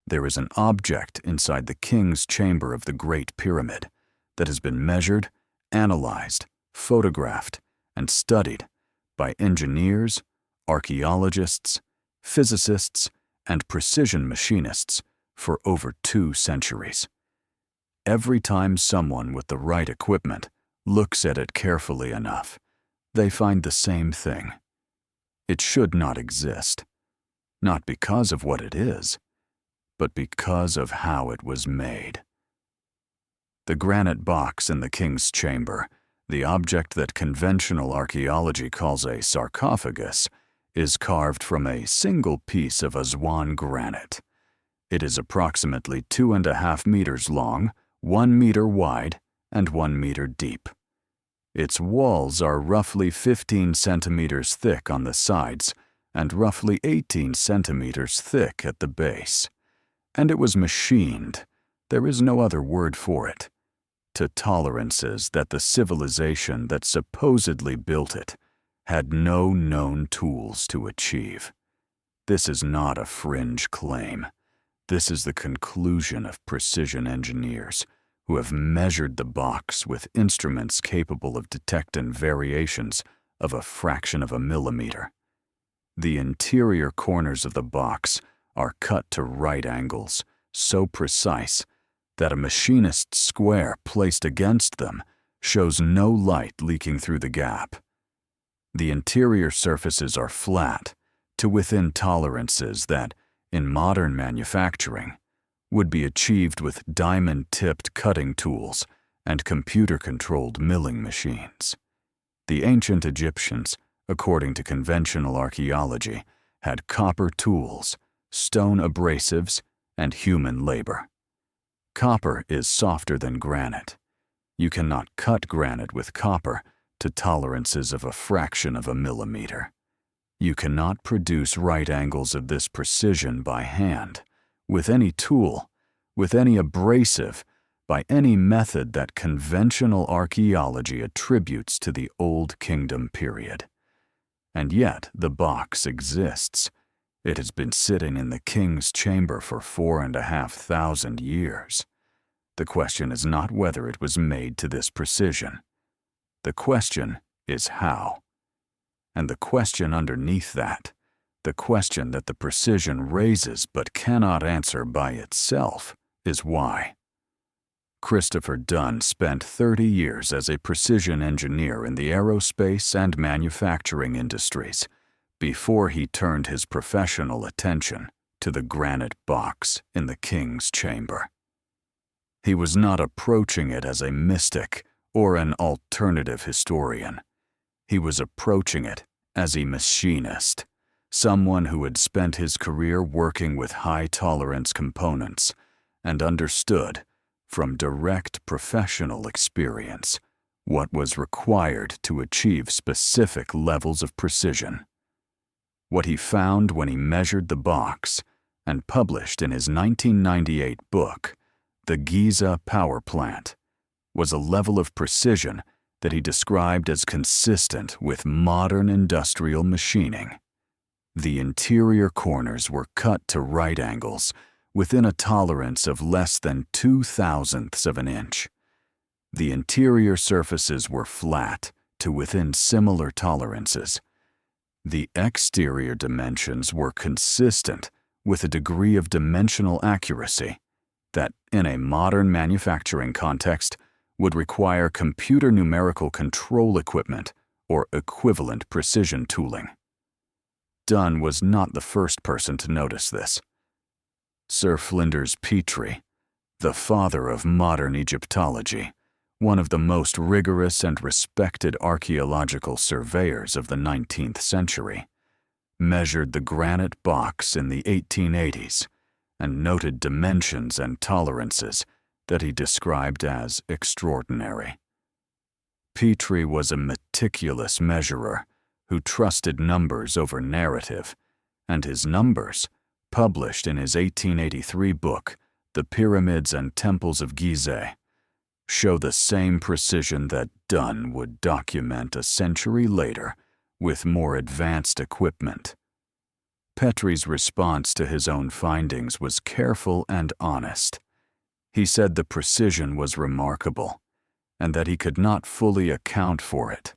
There is an object inside the king's chamber of the Great Pyramid that has been measured, analyzed, photographed, and studied by engineers, archaeologists, physicists, and precision machinists for over 2 centuries. Every time someone with the right equipment looks at it carefully enough, they find the same thing. It should not exist, not because of what it is, but because of how it was made. The granite box in the king's chamber, the object that conventional archaeology calls a sarcophagus, is carved from a single piece of Aswan granite. It is approximately 2.5 meters long, 1 meter wide, and 1 meter deep. Its walls are roughly 15 centimeters thick on the sides and roughly 18 centimeters thick at the base. And it was machined, there is no other word for it, to tolerances that the civilization that supposedly built it had no known tools to achieve. This is not a fringe claim. This is the conclusion of precision engineers who have measured the box with instruments capable of detecting variations of a fraction of a millimeter. The interior corners of the box are cut to right angles, so precise that a machinist's square placed against them shows no light leaking through the gap. The interior surfaces are flat to within tolerances that, in modern manufacturing, would be achieved with diamond-tipped cutting tools and computer-controlled milling machines. The ancient Egyptians, according to conventional archaeology, had copper tools, stone abrasives, and human labor. Copper is softer than granite. You cannot cut granite with copper to tolerances of a fraction of a millimeter. You cannot produce right angles of this precision by hand, with any tool, with any abrasive, by any method that conventional archaeology attributes to the Old Kingdom period. And yet the box exists. It has been sitting in the king's chamber for 4,500 years. The question is not whether it was made to this precision. The question is how. And the question underneath that, the question that the precision raises but cannot answer by itself, is why. Christopher Dunn spent 30 years as a precision engineer in the aerospace and manufacturing industries before he turned his professional attention to the granite box in the king's chamber. He was not approaching it as a mystic or an alternative historian. He was approaching it as a machinist, someone who had spent his career working with high-tolerance components and understood, from direct professional experience, what was required to achieve specific levels of precision. What he found when he measured the box and published in his 1998 book, The Giza Power Plant, was a level of precision that he described as consistent with modern industrial machining. The interior corners were cut to right angles within a tolerance of less than 0.02 of an inch. The interior surfaces were flat to within similar tolerances. The exterior dimensions were consistent with a degree of dimensional accuracy that, in a modern manufacturing context, would require computer numerical control equipment or equivalent precision tooling. Dunn was not the first person to notice this. Sir Flinders Petrie, the father of modern Egyptology, one of the most rigorous and respected archaeological surveyors of the 19th century, measured the granite box in the 1880s and noted dimensions and tolerances that he described as extraordinary. Petrie was a meticulous measurer who trusted numbers over narrative, and his numbers, published in his 1883 book, The Pyramids and Temples of Giza, show the same precision that Dunn would document a century later with more advanced equipment. Petrie's response to his own findings was careful and honest. He said the precision was remarkable, and that he could not fully account for it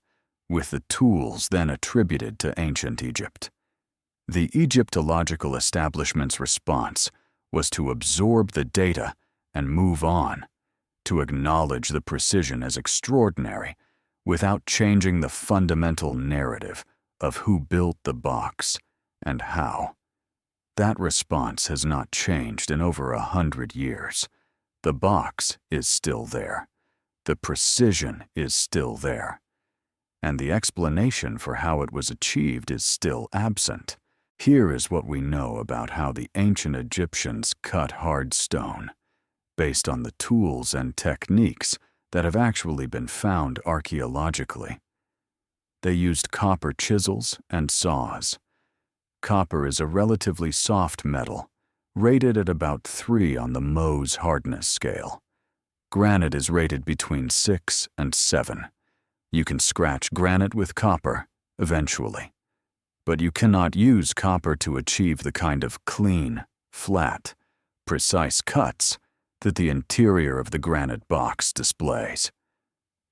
with the tools then attributed to ancient Egypt. The Egyptological establishment's response was to absorb the data and move on, to acknowledge the precision as extraordinary without changing the fundamental narrative of who built the box and how. That response has not changed in over 100 years. The box is still there. The precision is still there. And the explanation for how it was achieved is still absent. Here is what we know about how the ancient Egyptians cut hard stone, based on the tools and techniques that have actually been found archaeologically. They used copper chisels and saws. Copper is a relatively soft metal, rated at about 3 on the Mohs hardness scale. Granite is rated between 6 and 7. You can scratch granite with copper, eventually. But you cannot use copper to achieve the kind of clean, flat, precise cuts that the interior of the granite box displays.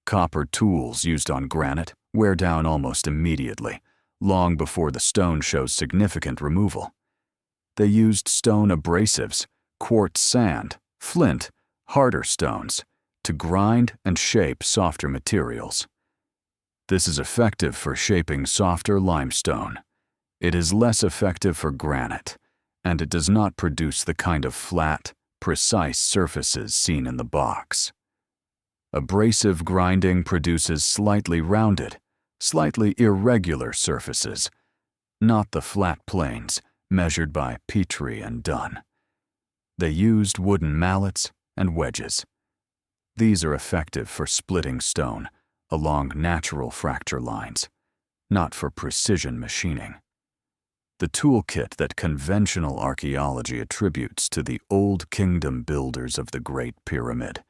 Copper tools used on granite wear down almost immediately, long before the stone shows significant removal. They used stone abrasives, quartz sand, flint, harder stones, to grind and shape softer materials. This is effective for shaping softer limestone. It is less effective for granite, and it does not produce the kind of flat, precise surfaces seen in the box. Abrasive grinding produces slightly rounded, slightly irregular surfaces, not the flat planes measured by Petrie and Dunn. They used wooden mallets and wedges. These are effective for splitting stone along natural fracture lines, not for precision machining. The toolkit that conventional archaeology attributes to the Old Kingdom builders of the Great Pyramid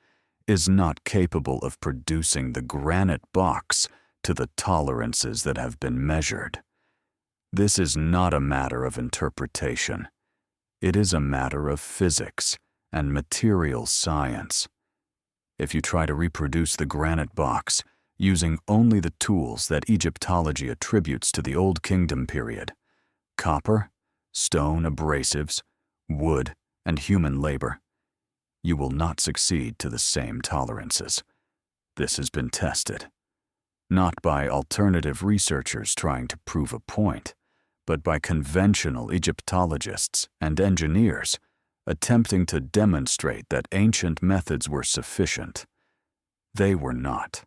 is not capable of producing the granite box to the tolerances that have been measured. This is not a matter of interpretation. It is a matter of physics and material science. If you try to reproduce the granite box using only the tools that Egyptology attributes to the Old Kingdom period, copper, stone abrasives, wood, and human labor, you will not succeed to the same tolerances. This has been tested, not by alternative researchers trying to prove a point, but by conventional Egyptologists and engineers attempting to demonstrate that ancient methods were sufficient. They were not.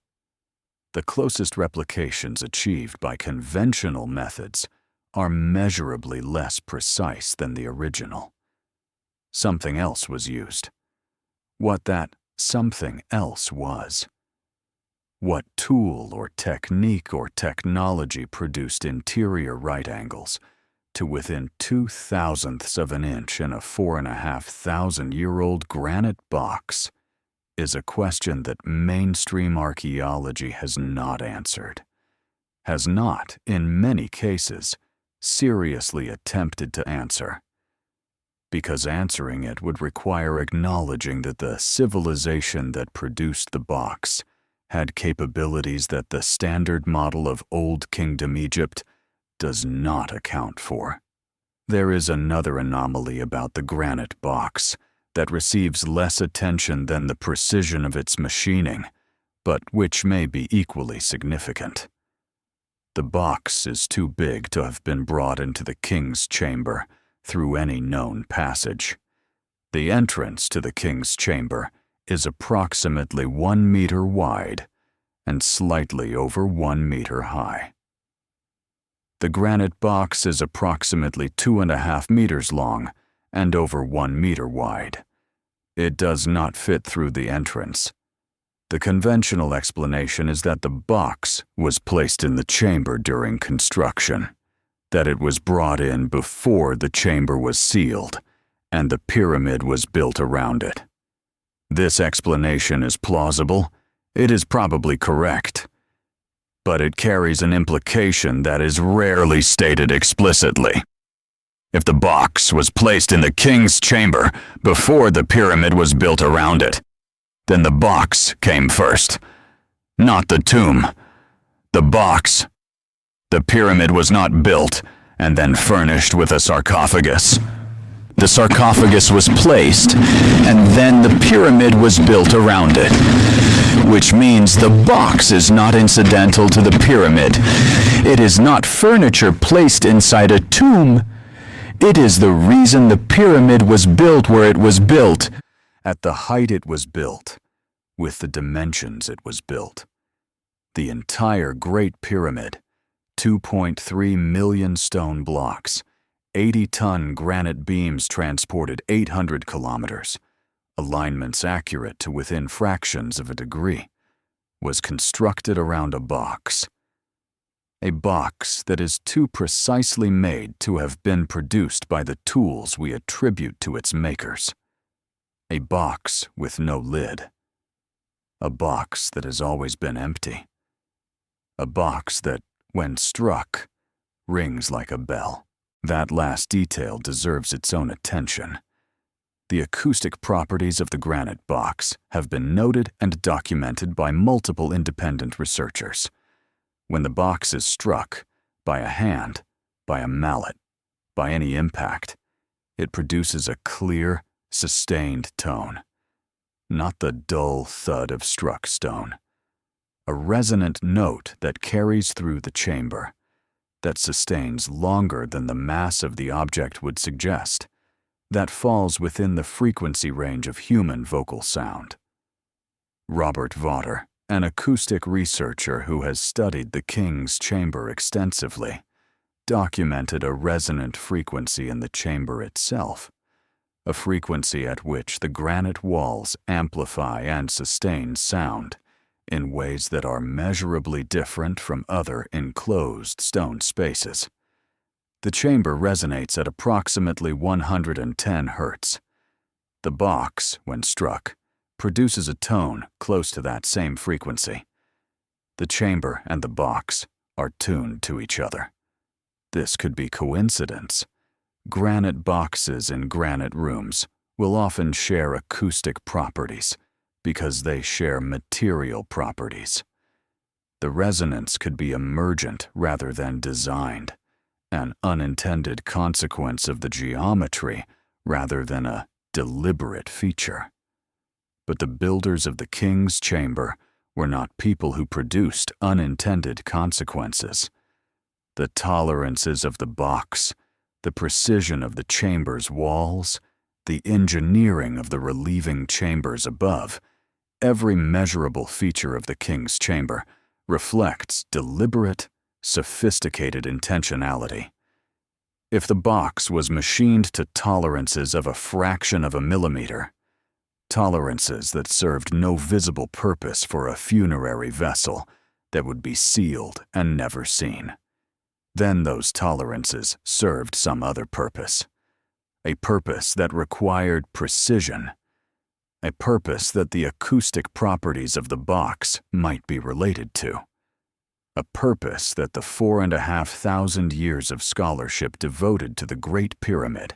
The closest replications achieved by conventional methods are measurably less precise than the original. Something else was used. What that something else was. What tool or technique or technology produced interior right angles to within 0.02 of an inch in a 4,500-year-old granite box is a question that mainstream archaeology has not answered, has not, in many cases, seriously attempted to answer, because answering it would require acknowledging that the civilization that produced the box had capabilities that the standard model of Old Kingdom Egypt does not account for. There is another anomaly about the granite box that receives less attention than the precision of its machining, but which may be equally significant. The box is too big to have been brought into the king's chamber through any known passage. The entrance to the king's chamber is approximately 1 meter wide and slightly over 1 meter high. The granite box is approximately 2.5 meters long and over 1 meter wide. It does not fit through the entrance. The conventional explanation is that the box was placed in the chamber during construction, that it was brought in before the chamber was sealed, and the pyramid was built around it. This explanation is plausible. It is probably correct, but it carries an implication that is rarely stated explicitly. If the box was placed in the king's chamber before the pyramid was built around it, then the box came first, not the tomb. The box. The pyramid was not built and then furnished with a sarcophagus. The sarcophagus was placed, and then the pyramid was built around it, which means the box is not incidental to the pyramid. It is not furniture placed inside a tomb. It is the reason the pyramid was built where it was built, at the height it was built, with the dimensions it was built. The entire Great Pyramid, 2.3 million stone blocks, 80-ton granite beams transported 800 kilometers, alignments accurate to within fractions of a degree, was constructed around a box. A box that is too precisely made to have been produced by the tools we attribute to its makers. A box with no lid. A box that has always been empty. A box that, when struck, rings like a bell. That last detail deserves its own attention. The acoustic properties of the granite box have been noted and documented by multiple independent researchers. When the box is struck, by a hand, by a mallet, by any impact, it produces a clear, sustained tone. Not the dull thud of struck stone. A resonant note that carries through the chamber, that sustains longer than the mass of the object would suggest, that falls within the frequency range of human vocal sound. Robert Vaughter, an acoustic researcher who has studied the king's chamber extensively, documented a resonant frequency in the chamber itself, a frequency at which the granite walls amplify and sustain sound in ways that are measurably different from other enclosed stone spaces. The chamber resonates at approximately 110 Hz. The box, when struck, produces a tone close to that same frequency. The chamber and the box are tuned to each other. This could be coincidence. Granite boxes in granite rooms will often share acoustic properties because they share material properties. The resonance could be emergent rather than designed, an unintended consequence of the geometry rather than a deliberate feature. But the builders of the king's chamber were not people who produced unintended consequences. The tolerances of the box, the precision of the chamber's walls, the engineering of the relieving chambers above, every measurable feature of the king's chamber reflects deliberate, sophisticated intentionality. If the box was machined to tolerances of a fraction of a millimeter, tolerances that served no visible purpose for a funerary vessel that would be sealed and never seen, then those tolerances served some other purpose, a purpose that required precision, a purpose that the acoustic properties of the box might be related to, a purpose that the 4,500 years of scholarship devoted to the Great Pyramid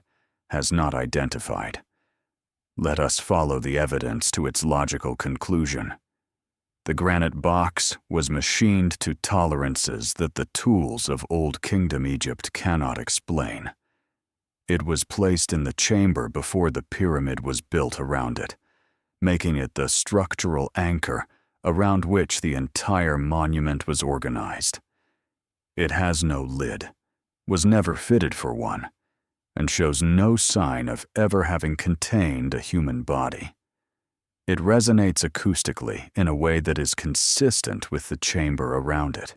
has not identified. Let us follow the evidence to its logical conclusion. The granite box was machined to tolerances that the tools of Old Kingdom Egypt cannot explain. It was placed in the chamber before the pyramid was built around it, making it the structural anchor around which the entire monument was organized. It has no lid, was never fitted for one, and shows no sign of ever having contained a human body. It resonates acoustically in a way that is consistent with the chamber around it.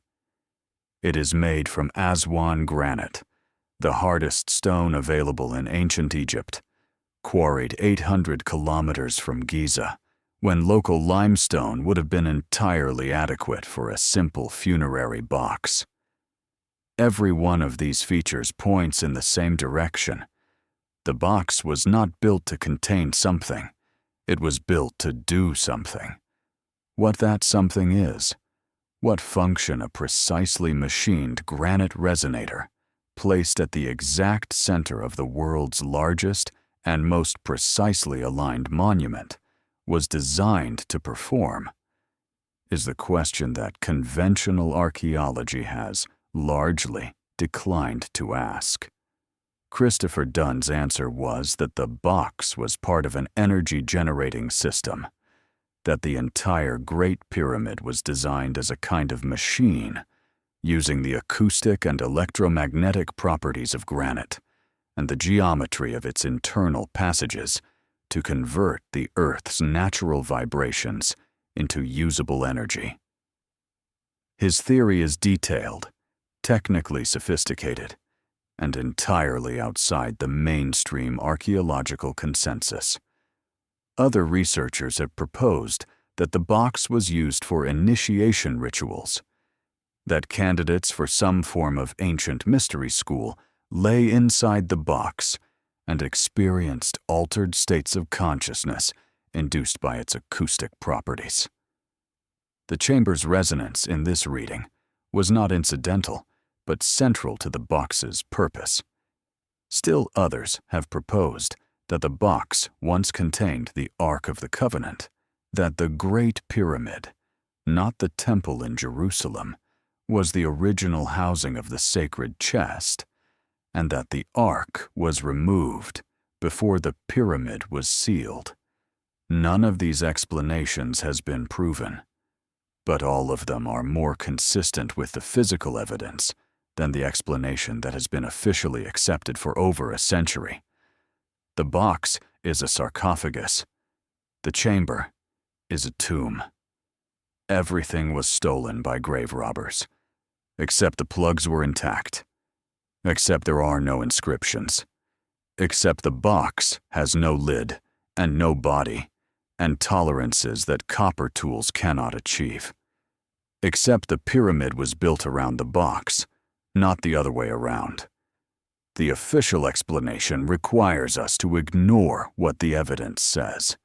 It is made from Aswan granite, the hardest stone available in ancient Egypt, quarried 800 kilometers from Giza, when local limestone would have been entirely adequate for a simple funerary box. Every one of these features points in the same direction. The box was not built to contain something. It was built to do something. What that something is, what function a precisely machined granite resonator, placed at the exact center of the world's largest and most precisely aligned monument, was designed to perform, is the question that conventional archaeology has largely declined to ask. Christopher Dunn's answer was that the box was part of an energy-generating system, that the entire Great Pyramid was designed as a kind of machine, using the acoustic and electromagnetic properties of granite and the geometry of its internal passages to convert the Earth's natural vibrations into usable energy. His theory is detailed, technically sophisticated, and entirely outside the mainstream archaeological consensus. Other researchers have proposed that the box was used for initiation rituals, that candidates for some form of ancient mystery school lay inside the box and experienced altered states of consciousness induced by its acoustic properties. The chamber's resonance in this reading was not incidental, but central to the box's purpose. Still others have proposed that the box once contained the Ark of the Covenant, that the Great Pyramid, not the temple in Jerusalem, was the original housing of the sacred chest, and that the Ark was removed before the pyramid was sealed. None of these explanations has been proven, but all of them are more consistent with the physical evidence than the explanation that has been officially accepted for over a century. The box is a sarcophagus. The chamber is a tomb. Everything was stolen by grave robbers, except the plugs were intact, except there are no inscriptions, except the box has no lid and no body and tolerances that copper tools cannot achieve, except the pyramid was built around the box, not the other way around. The official explanation requires us to ignore what the evidence says.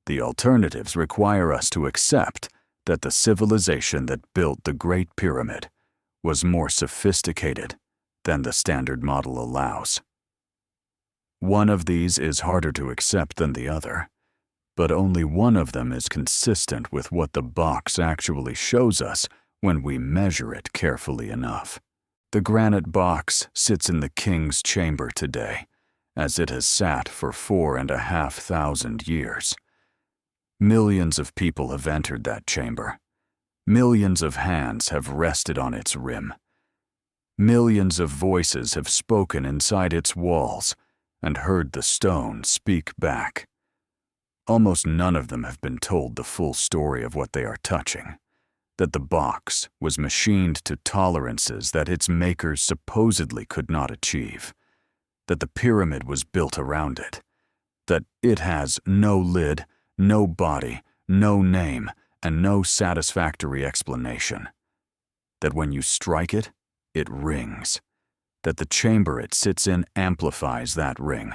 The alternatives require us to accept that the civilization that built the Great Pyramid was more sophisticated than the standard model allows. One of these is harder to accept than the other, but only one of them is consistent with what the box actually shows us when we measure it carefully enough. The granite box sits in the king's chamber today, as it has sat for 4,500 years. Millions of people have entered that chamber. Millions of hands have rested on its rim. Millions of voices have spoken inside its walls and heard the stone speak back. Almost none of them have been told the full story of what they are touching, that the box was machined to tolerances that its makers supposedly could not achieve, that the pyramid was built around it, that it has no lid, no body, no name, and no satisfactory explanation, that when you strike it, it rings, that the chamber it sits in amplifies that ring,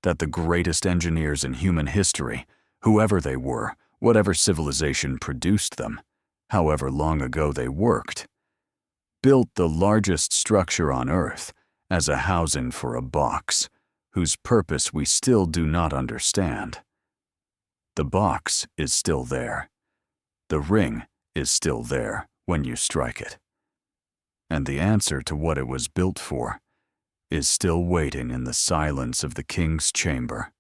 that the greatest engineers in human history, whoever they were, whatever civilization produced them, however long ago they worked, built the largest structure on Earth as a housing for a box, whose purpose we still do not understand. The box is still there. The ring is still there when you strike it. And the answer to what it was built for is still waiting in the silence of the king's chamber,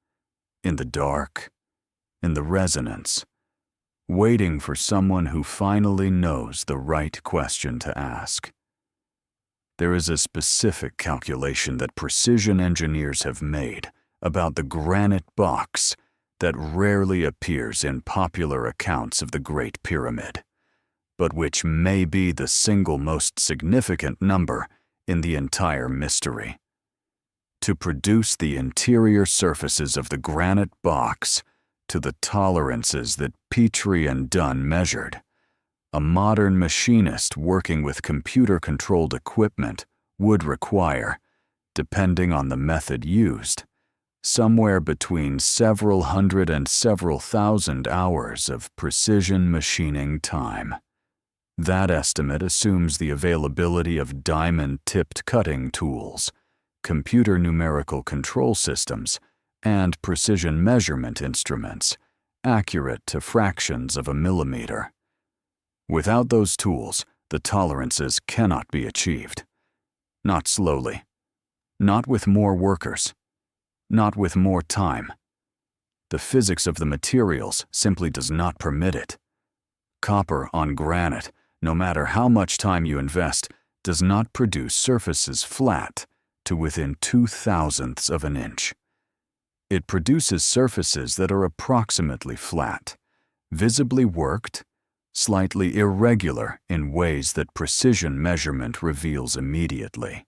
in the dark, in the resonance, waiting for someone who finally knows the right question to ask. There is a specific calculation that precision engineers have made about the granite box that rarely appears in popular accounts of the Great Pyramid, but which may be the single most significant number in the entire mystery. To produce the interior surfaces of the granite box to the tolerances that Petrie and Dunn measured, a modern machinist working with computer-controlled equipment would require, depending on the method used, somewhere between several hundred and several thousand hours of precision machining time. That estimate assumes the availability of diamond-tipped cutting tools, computer numerical control systems, and precision measurement instruments, accurate to fractions of a millimeter. Without those tools, the tolerances cannot be achieved. Not slowly. Not with more workers. Not with more time. The physics of the materials simply does not permit it. Copper on granite, no matter how much time you invest, does not produce surfaces flat to within 0.02 of an inch. It produces surfaces that are approximately flat, visibly worked, slightly irregular in ways that precision measurement reveals immediately.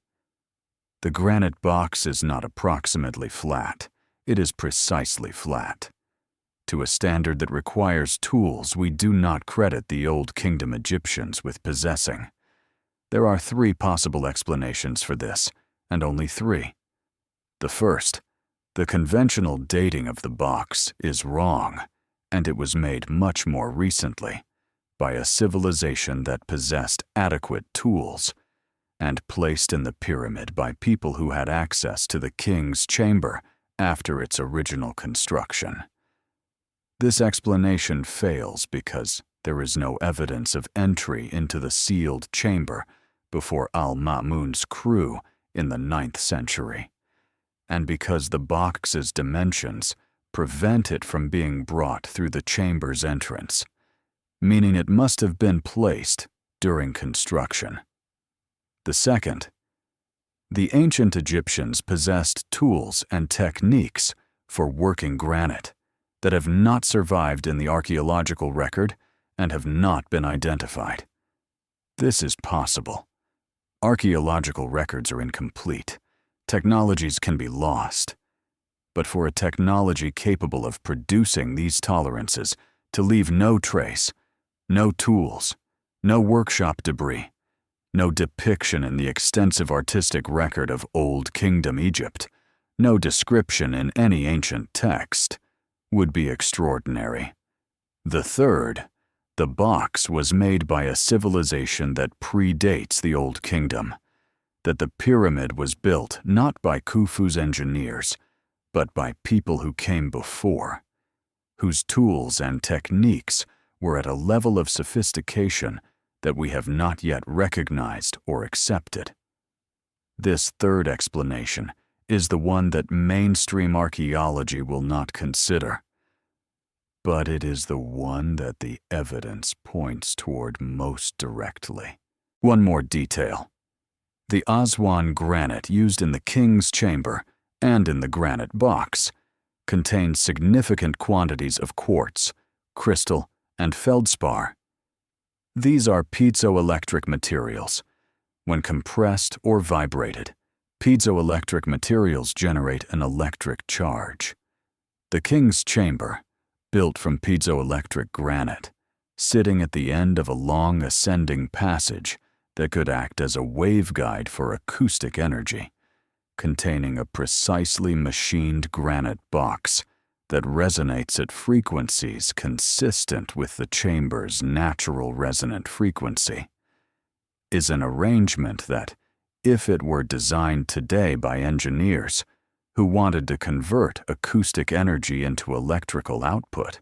The granite box is not approximately flat, it is precisely flat. To a standard that requires tools we do not credit the Old Kingdom Egyptians with possessing. There are 3 possible explanations for this, and only 3. The first, the conventional dating of the box is wrong, and it was made much more recently, by a civilization that possessed adequate tools, and placed in the pyramid by people who had access to the king's chamber after its original construction. This explanation fails because there is no evidence of entry into the sealed chamber before Al-Ma'mun's crew in the 9th century, and because the box's dimensions prevent it from being brought through the chamber's entrance, meaning it must have been placed during construction. The second, the ancient Egyptians possessed tools and techniques for working granite that have not survived in the archaeological record and have not been identified. This is possible. Archaeological records are incomplete. Technologies can be lost. But for a technology capable of producing these tolerances to leave no trace, no tools, no workshop debris, no depiction in the extensive artistic record of Old Kingdom Egypt, no description in any ancient text, would be extraordinary. The third, the box was made by a civilization that predates the Old Kingdom, that the pyramid was built not by Khufu's engineers, but by people who came before, whose tools and techniques were at a level of sophistication that we have not yet recognized or accepted. This third explanation is the one that mainstream archaeology will not consider. But it is the one that the evidence points toward most directly. One more detail. The Aswan granite used in the king's chamber and in the granite box contains significant quantities of quartz, crystal, and feldspar. These are piezoelectric materials. When compressed or vibrated, piezoelectric materials generate an electric charge. The king's chamber, built from piezoelectric granite, sitting at the end of a long ascending passage that could act as a waveguide for acoustic energy, containing a precisely machined granite box that resonates at frequencies consistent with the chamber's natural resonant frequency, is an arrangement that, if it were designed today by engineers who wanted to convert acoustic energy into electrical output,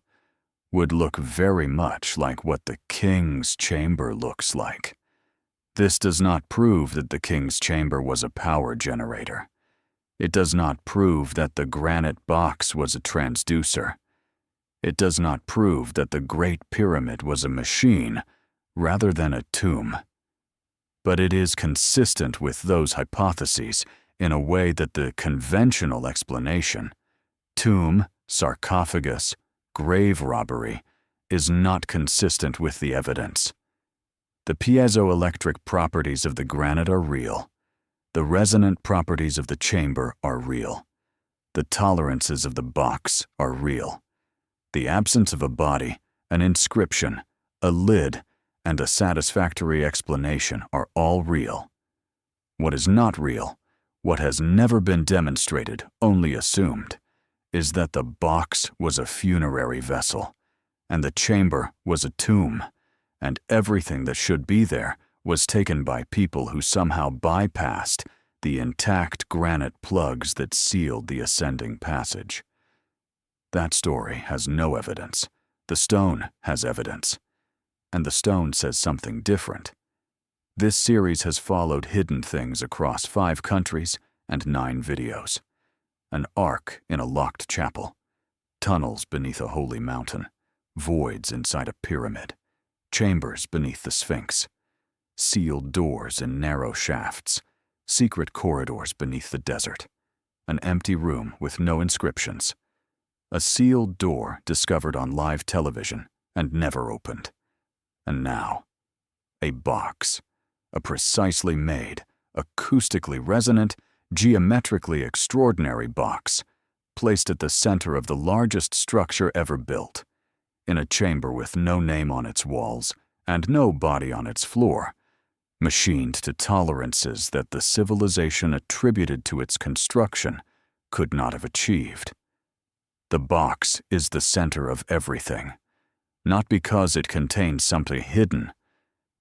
would look very much like what the king's chamber looks like. This does not prove that the king's chamber was a power generator. It does not prove that the granite box was a transducer. It does not prove that the Great Pyramid was a machine rather than a tomb. But it is consistent with those hypotheses in a way that the conventional explanation, tomb, sarcophagus, grave robbery, is not consistent with the evidence. The piezoelectric properties of the granite are real. The resonant properties of the chamber are real. The tolerances of the box are real. The absence of a body, an inscription, a lid, and a satisfactory explanation are all real. What is not real, what has never been demonstrated, only assumed, is that the box was a funerary vessel, and the chamber was a tomb, and everything that should be there was taken by people who somehow bypassed the intact granite plugs that sealed the ascending passage. That story has no evidence. The stone has evidence. And the stone says something different. This series has followed hidden things across 5 countries and 9 videos. An ark in a locked chapel, tunnels beneath a holy mountain, voids inside a pyramid, chambers beneath the Sphinx, sealed doors in narrow shafts, secret corridors beneath the desert, an empty room with no inscriptions, a sealed door discovered on live television and never opened. And now, a box, a precisely made, acoustically resonant, geometrically extraordinary box, placed at the center of the largest structure ever built, in a chamber with no name on its walls and no body on its floor, machined to tolerances that the civilization attributed to its construction could not have achieved. The box is the center of everything, not because it contains something hidden,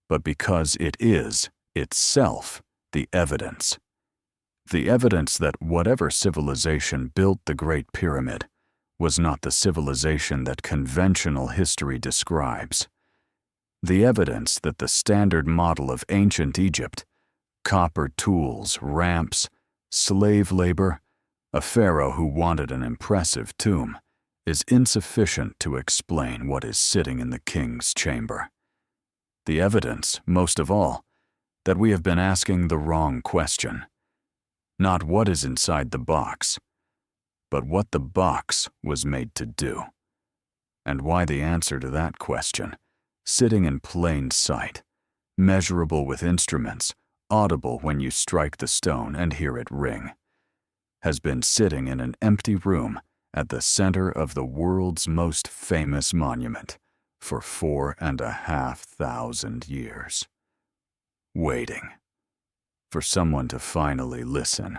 but because it is, itself, the evidence. The evidence that whatever civilization built the Great Pyramid was not the civilization that conventional history describes. The evidence that the standard model of ancient Egypt, copper tools, ramps, slave labor, a pharaoh who wanted an impressive tomb, is insufficient to explain what is sitting in the king's chamber. The evidence, most of all, that we have been asking the wrong question. Not what is inside the box, but what the box was made to do. And why the answer to that question, sitting in plain sight, measurable with instruments, audible when you strike the stone and hear it ring, has been sitting in an empty room at the center of the world's most famous monument for 4,500 years, waiting for someone to finally listen.